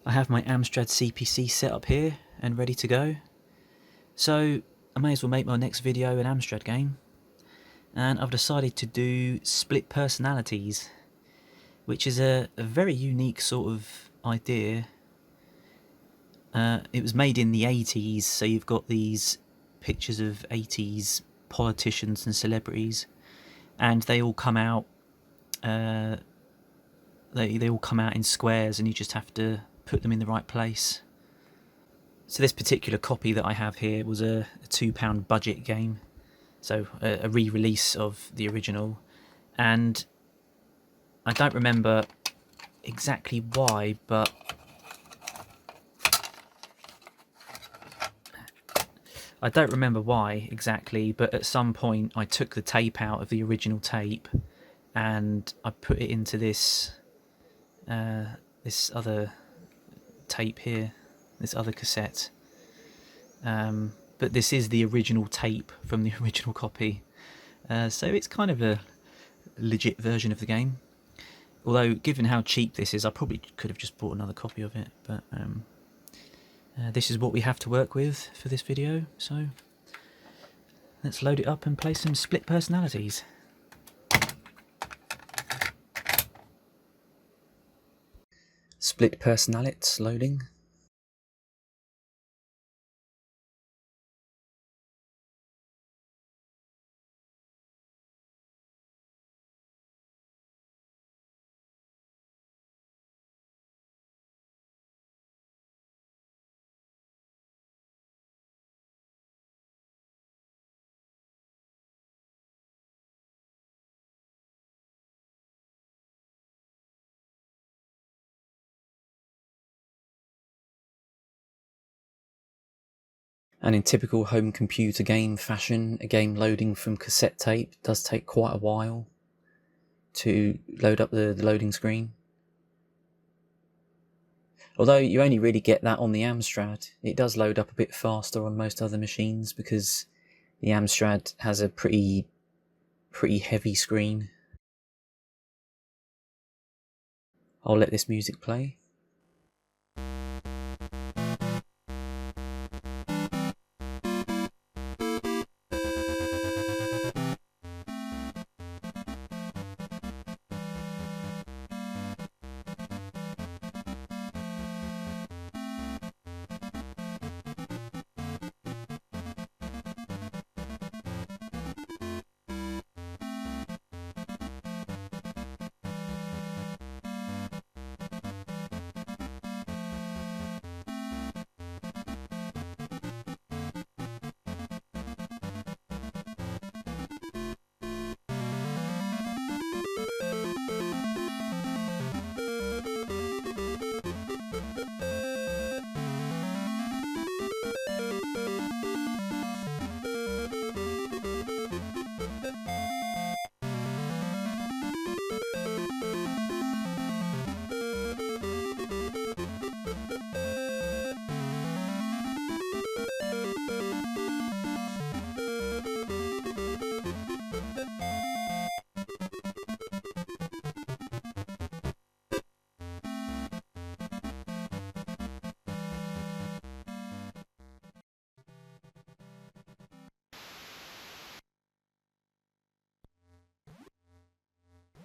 I have my Amstrad CPC set up here and ready to go. So I may as well make my next video an Amstrad game. And I've decided to do split personalities, which is a very unique sort of idea. It was made in the 80s, so you've got these pictures of 80s politicians and celebrities, and they all come out. They all come out in squares, and you just have to put them in the right place. So this particular copy that I have here was a £2 budget game, so a re-release of the original, and I don't remember exactly why, but at some point I took the tape out of the original tape and I put it into this other tape here, this other cassette. But this is the original tape from the original copy, so it's kind of a legit version of the game. Although, given how cheap this is, I probably could have just bought another copy of it, but this is what we have to work with for this video, so let's load it up and play some split personalities. Split personalities loading. And in typical home computer game fashion, a game loading from cassette tape does take quite a while to load up the loading screen. Although you only really get that on the Amstrad, it does load up a bit faster on most other machines because the Amstrad has a pretty heavy screen. I'll let this music play.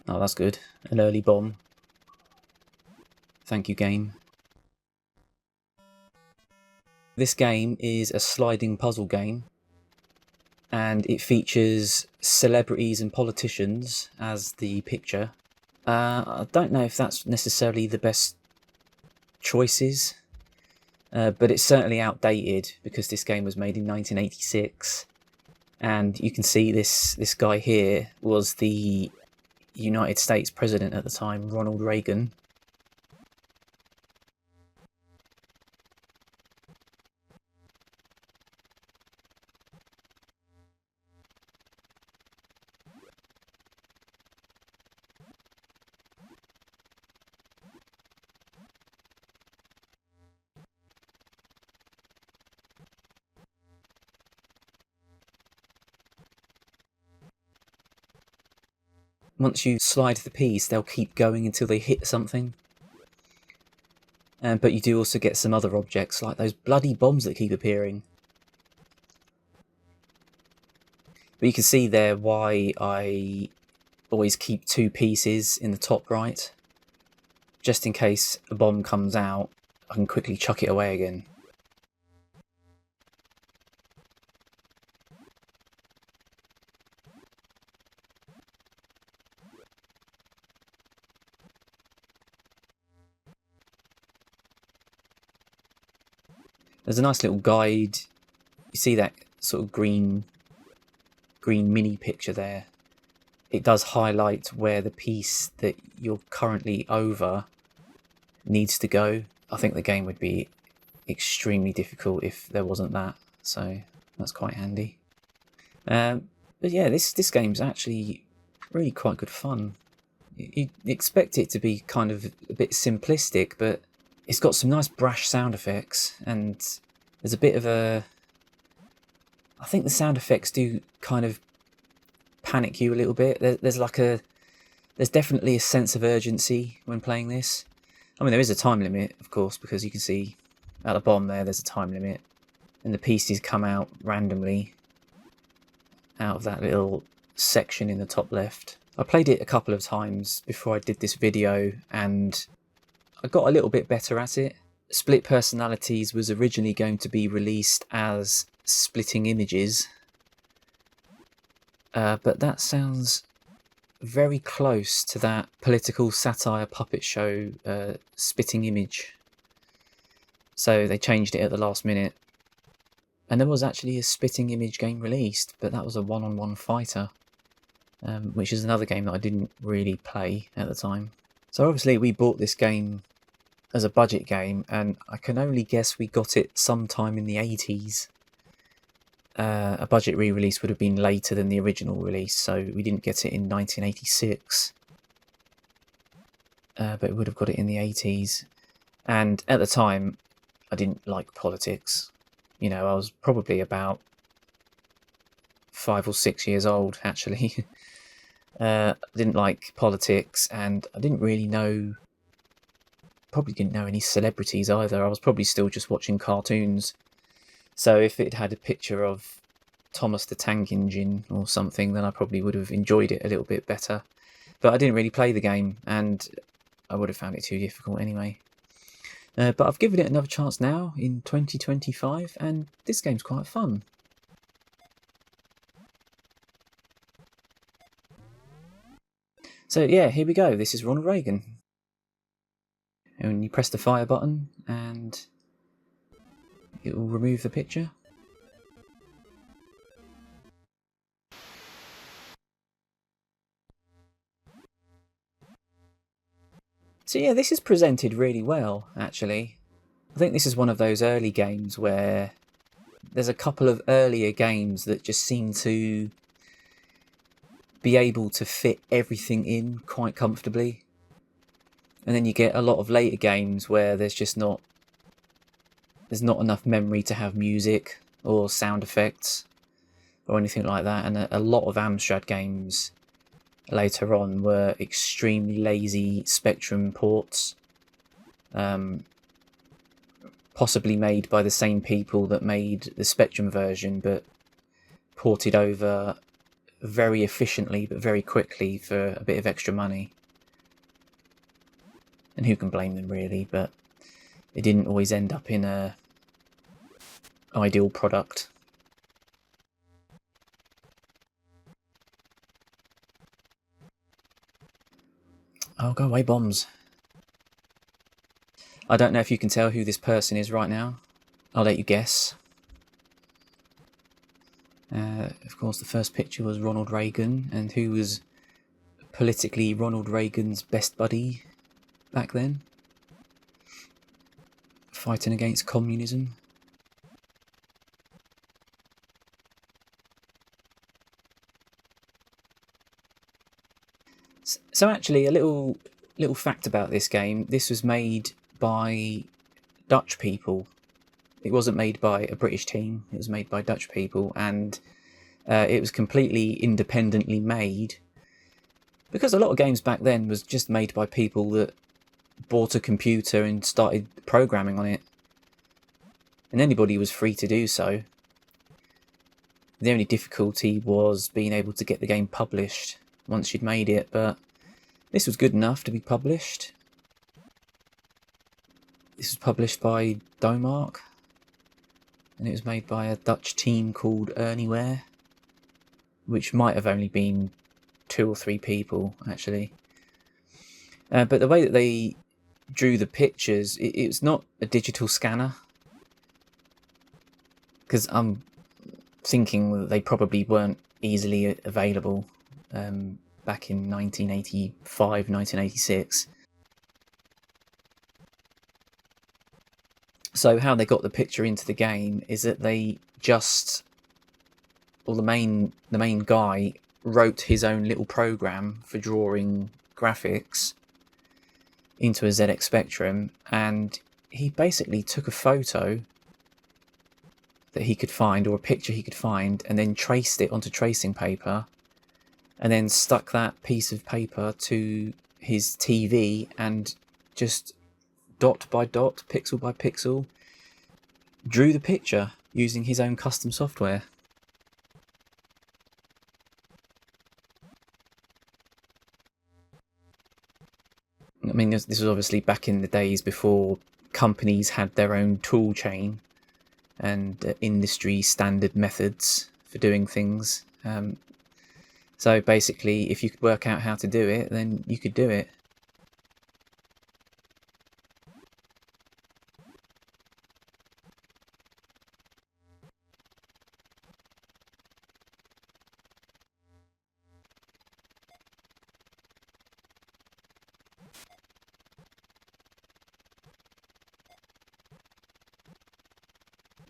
Oh, that's good. An early bomb. Thank you, game. This game is a sliding puzzle game, and it features celebrities and politicians as the picture. I don't know if that's necessarily the best choices, but it's certainly outdated because this game was made in 1986, and you can see this guy here was the United States president at the time, Ronald Reagan. Once you slide the piece, they'll keep going until they hit something. But you do also get some other objects, like those bloody bombs that keep appearing. But you can see there why I always keep 2 pieces in the top right. Just in case a bomb comes out, I can quickly chuck it away again. There's a nice little guide. You see that sort of green mini picture there. It does highlight where the piece that you're currently over needs to go. I think the game would be extremely difficult if there wasn't that, so that's quite handy. But yeah, this game's actually really quite good fun. You expect it to be kind of a bit simplistic, but it's got some nice brash sound effects, and there's a bit of a... I think the sound effects do kind of panic you a little bit. There's definitely a sense of urgency when playing this. I mean, there is a time limit, of course, because you can see at the bottom there's a time limit, and the pieces come out randomly out of that little section in the top left. I played it a couple of times before I did this video, and I got a little bit better at it. Split Personalities was originally going to be released as Splitting Images, but that sounds very close to that political satire puppet show, Spitting Image. So they changed it at the last minute. And there was actually a Spitting Image game released, but that was a one-on-one fighter, which is another game that I didn't really play at the time. So obviously we bought this game as a budget game, and I can only guess we got it sometime in the 80s. A budget re-release would have been later than the original release, so we didn't get it in 1986. But we would have got it in the 80s. And at the time, I didn't like politics. You know, I was probably about 5 or 6 years old, actually. I didn't like politics, and I didn't really know... Probably didn't know any celebrities either. I was probably still just watching cartoons. So if it had a picture of Thomas the Tank Engine or something, then I probably would have enjoyed it a little bit better. But I didn't really play the game, and I would have found it too difficult anyway. But I've given it another chance now in 2025, and this game's quite fun. So yeah, here we go. This is Ronald Reagan. And you press the fire button, and it will remove the picture. So yeah, this is presented really well, actually. I think this is one of those early games where there's a couple of earlier games that just seem to be able to fit everything in quite comfortably. And then you get a lot of later games where there's not enough memory to have music or sound effects or anything like that. And a lot of Amstrad games later on were extremely lazy Spectrum ports, possibly made by the same people that made the Spectrum version, but ported over very efficiently but very quickly for a bit of extra money. And who can blame them, really? But it didn't always end up in a ideal product. Oh, go away, bombs. I don't know if you can tell who this person is right now. I'll let you guess. Of course, the first picture was Ronald Reagan, and who was politically Ronald Reagan's best buddy back then? Fighting against communism. So actually, a little fact about this game: this was made by Dutch people. It wasn't made by a British team. It was made by Dutch people, and it was completely independently made. Because a lot of games back then was just made by people that bought a computer and started programming on it. And anybody was free to do so. The only difficulty was being able to get the game published once you'd made it, but this was good enough to be published. This was published by Domark, and it was made by a Dutch team called Ernieware, which might have only been 2 or 3 people, actually. But the way that they drew the pictures, it was not a digital scanner, because I'm thinking that they probably weren't easily available back in 1985, 1986. So how they got the picture into the game is that they just, or the main guy wrote his own little program for drawing graphics into a ZX Spectrum, and he basically took a photo that he could find, or a picture he could find, and then traced it onto tracing paper, and then stuck that piece of paper to his TV, and just dot by dot, pixel by pixel, drew the picture using his own custom software. I mean, this was obviously back in the days before companies had their own tool chain and industry standard methods for doing things. So basically, if you could work out how to do it, then you could do it.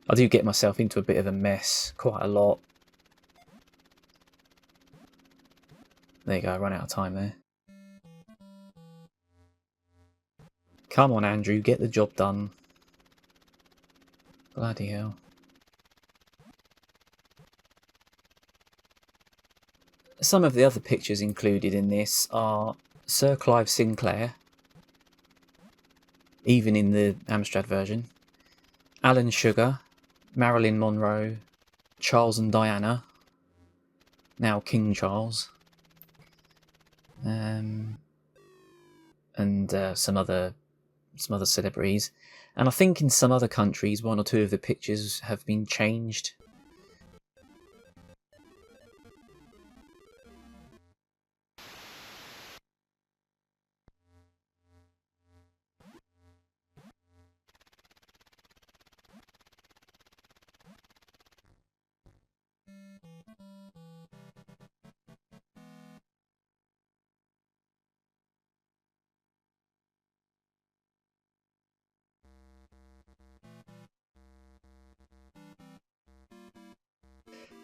I do get myself into a bit of a mess quite a lot. There you go, I ran out of time there. Come on, Andrew, get the job done. Bloody hell. Some of the other pictures included in this are Sir Clive Sinclair, even in the Amstrad version, Alan Sugar, Marilyn Monroe, Charles and Diana, now King Charles, and some other celebrities. And I think in some other countries, 1 or 2 of the pictures have been changed.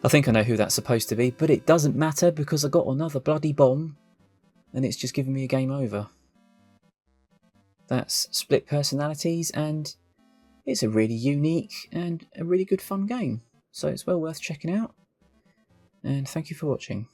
I think I know who that's supposed to be, but it doesn't matter because I got another bloody bomb and it's just given me a game over. That's Split Personalities, and it's a really unique and a really good fun game, so it's well worth checking out, and thank you for watching.